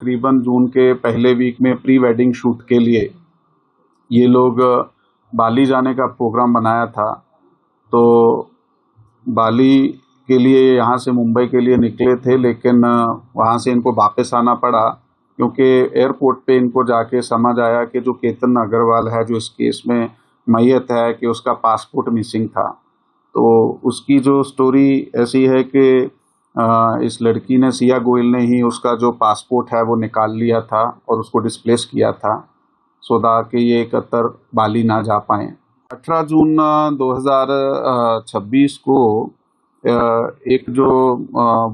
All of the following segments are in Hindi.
तकरीबन जून के पहले वीक में प्री वेडिंग शूट के लिए ये लोग बाली जाने का प्रोग्राम बनाया था। तो बाली के लिए यहाँ से मुंबई के लिए निकले थे, लेकिन वहाँ से इनको वापस आना पड़ा क्योंकि एयरपोर्ट पे इनको जाके समझ आया कि जो केतन अग्रवाल है, जो इस केस में मैयत है, कि उसका पासपोर्ट मिसिंग था। तो उसकी जो स्टोरी ऐसी है कि इस लड़की ने, सिया गोयल ने ही उसका जो पासपोर्ट है वो निकाल लिया था और उसको डिस्प्लेस किया था सो कि ये कतर बाली ना जा पाए। 18 जून 2026 को एक जो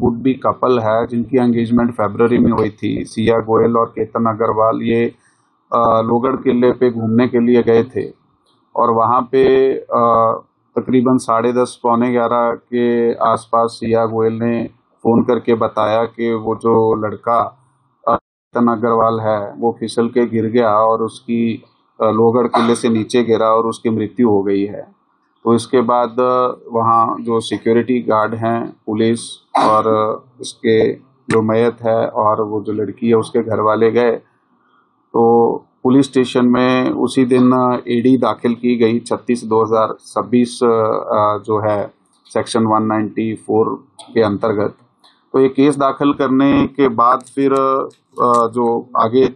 वुड बी कपल है जिनकी एंगेजमेंट फरवरी में हुई थी, सिया गोयल और केतन अग्रवाल, ये लोहगढ़ किले पे घूमने के लिए गए थे और वहाँ पे तकरीबन 10:30 पौने 11 के आसपास सिया गोयल ने फ़ोन करके बताया कि वो जो लड़का केतन अग्रवाल है वो फिसल के गिर गया और उसकी लोहगढ़ किले से नीचे गिरा और उसकी मृत्यु हो गई है। तो इसके बाद वहाँ जो सिक्योरिटी गार्ड हैं, पुलिस और इसके जो मैयत है और वो जो लड़की है उसके घर वाले गए। तो पुलिस स्टेशन में उसी दिन ईडी दाखिल की गई 36/2026 जो है सेक्शन 194 के अंतर्गत। तो ये केस दाखिल करने के बाद फिर जो आगे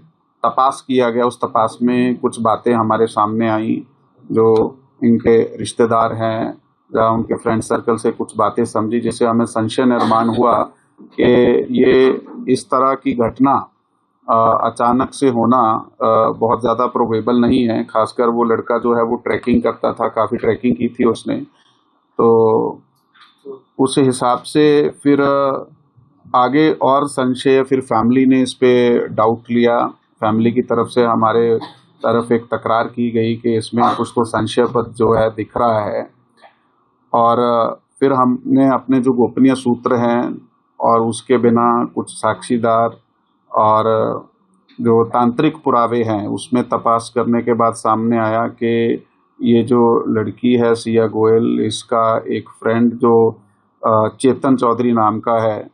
तपास किया गया, उस तपास में कुछ बातें हमारे सामने आई। जो इनके रिश्तेदार हैं या उनके फ्रेंड सर्कल से कुछ बातें समझी, जिससे हमें संशय निर्माण हुआ कि ये इस तरह की घटना अचानक से होना बहुत ज़्यादा प्रोबेबल नहीं है। खासकर वो लड़का जो है वो ट्रैकिंग करता था, काफ़ी ट्रैकिंग की थी उसने। तो उस हिसाब से फिर आगे और संशय, फिर फैमिली ने इस पे डाउट लिया। फैमिली की तरफ से हमारे तरफ एक तकरार की गई कि इसमें कुछ तो संशयपद जो है दिख रहा है। और फिर हमने अपने जो गोपनीय सूत्र हैं और उसके बिना कुछ साक्षीदार और जो तांत्रिक पुरावे हैं उसमें तपास करने के बाद सामने आया कि ये जो लड़की है सिया गोयल, इसका एक फ्रेंड जो चेतन चौधरी नाम का है,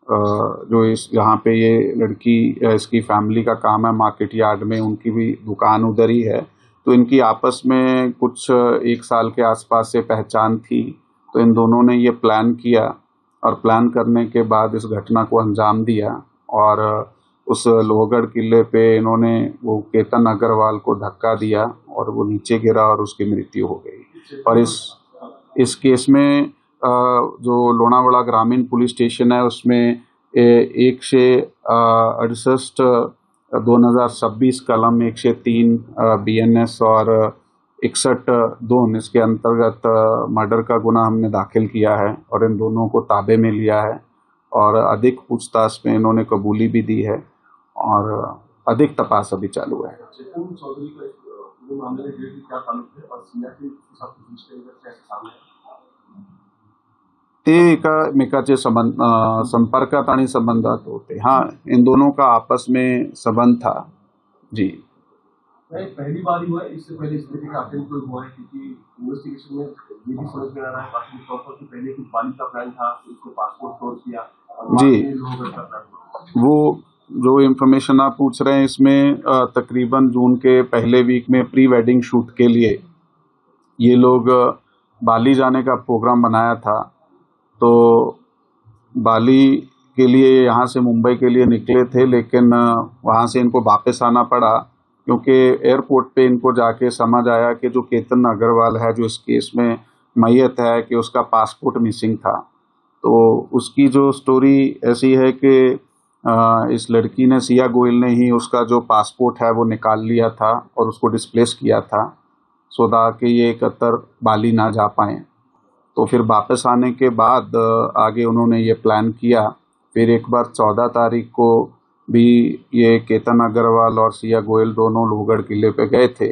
जो इस यहाँ पे ये लड़की, इसकी फैमिली का काम है मार्केट यार्ड में, उनकी भी दुकान उधर ही है। तो इनकी आपस में कुछ 1 साल के आसपास से पहचान थी। तो इन दोनों ने ये प्लान किया और प्लान करने के बाद इस घटना को अंजाम दिया और उस लोहगढ़ किले पे इन्होंने वो केतन अग्रवाल को धक्का दिया और वो नीचे गिरा और उसकी मृत्यु हो गई। और इस केस में जो लोनावाड़ा ग्रामीण पुलिस स्टेशन है उसमें 168 2026 कलम 103 BNS और 61(2) इसके अंतर्गत मर्डर का गुना हमने दाखिल किया है और इन दोनों को ताबे में लिया है और अधिक पूछताछ में इन्होंने कबूली भी दी है और अधिक तपास अभी चालू है। ते एकमेकाचे संपर्कात आणि संबंधात होते। हाँ, इन दोनों का आपस में संबंध था जी। पहली बार हुआ है, इससे पहले इस तरीके का अटेम्प्ट कोई हुआ है? क्योंकि इन्वेस्टिगेशन में ये भी समझ में आ रहा है बाकी तौर पर कि पहले कुछ बाली का प्लान था, उसको पासपोर्ट तोड़ किया और जी। लोगों का प्लान। वो जो इन्फॉर्मेशन आप पूछ रहे हैं इसमें तकरीबन जून के पहले वीक में प्री वेडिंग शूट के लिए ये लोग बाली जाने का प्रोग्राम बनाया था। तो बाली के लिए यहाँ से मुंबई के लिए निकले थे, लेकिन वहाँ से इनको वापस आना पड़ा क्योंकि एयरपोर्ट पे इनको जाके समझ आया कि जो केतन अग्रवाल है, जो इस केस में मैयत है, कि उसका पासपोर्ट मिसिंग था। तो उसकी जो स्टोरी ऐसी है कि इस लड़की ने, सिया गोयल ने ही उसका जो पासपोर्ट है वो निकाल लिया था और उसको डिस्प्लेस किया था सो कि ये कतर बाली ना जा पाएँ। तो फिर वापस आने के बाद आगे उन्होंने ये प्लान किया। फिर एक बार 14 तारीख को भी ये केतन अग्रवाल और सिया गोयल दोनों लोहगढ़ किले पे गए थे,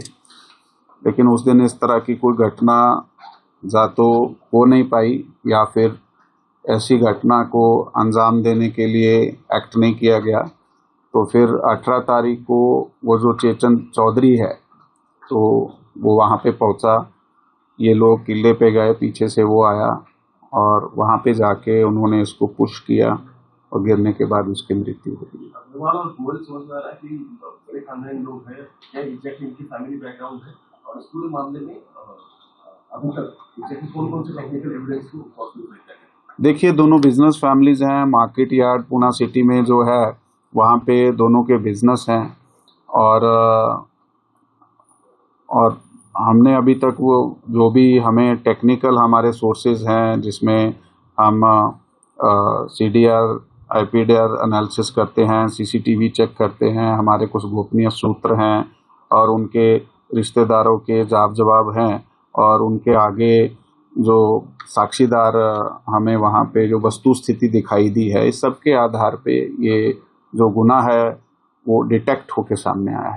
लेकिन उस दिन इस तरह की कोई घटना या तो हो नहीं पाई या फिर ऐसी घटना को अंजाम देने के लिए एक्ट नहीं किया गया। तो फिर 18 तारीख को वो जो चेतन चौधरी है तो वो वहाँ पे पहुँचा। ये लोग किले पे गए, पीछे से वो आया और वहाँ पे जाके उन्होंने इसको पुश किया और गिरने के बाद उसकी मृत्यु हो गई। अग्रवाल और गोयल समझ में आ रहा है कि बड़े खानदानी लोग हैं, क्या एग्जैक्टली इनकी फैमिली बैकग्राउंड है, और इस पूरे मामले में अभी तक एग्जैक्टली कौन कौन से टेक्निकल एविडेंस को पॉसिबल है? देखिए, दोनों बिजनेस फैमिलीज हैं। मार्केट यार्ड पूना सिटी में जो है वहाँ पे दोनों के बिजनेस हैं, और हमने अभी तक वो जो भी हमें टेक्निकल हमारे सोर्सेज हैं जिसमें हम CDR IPDR एनालिसिस करते हैं, CCTV चेक करते हैं, हमारे कुछ गोपनीय सूत्र हैं और उनके रिश्तेदारों के जवाब हैं, और उनके आगे जो साक्षीदार हमें वहाँ पे जो वस्तु स्थिति दिखाई दी है, इस सब के आधार पे ये जो गुनाह है वो डिटेक्ट होके सामने आया है।